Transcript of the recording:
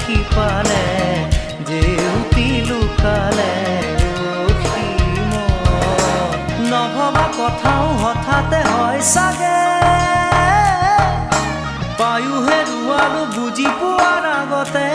সিপালে জেউতি লুকালে নভবা কথাও হঠাতে হয় চাগে পায়ো হেৰুৱালো বুজি পোৱাৰ আগতে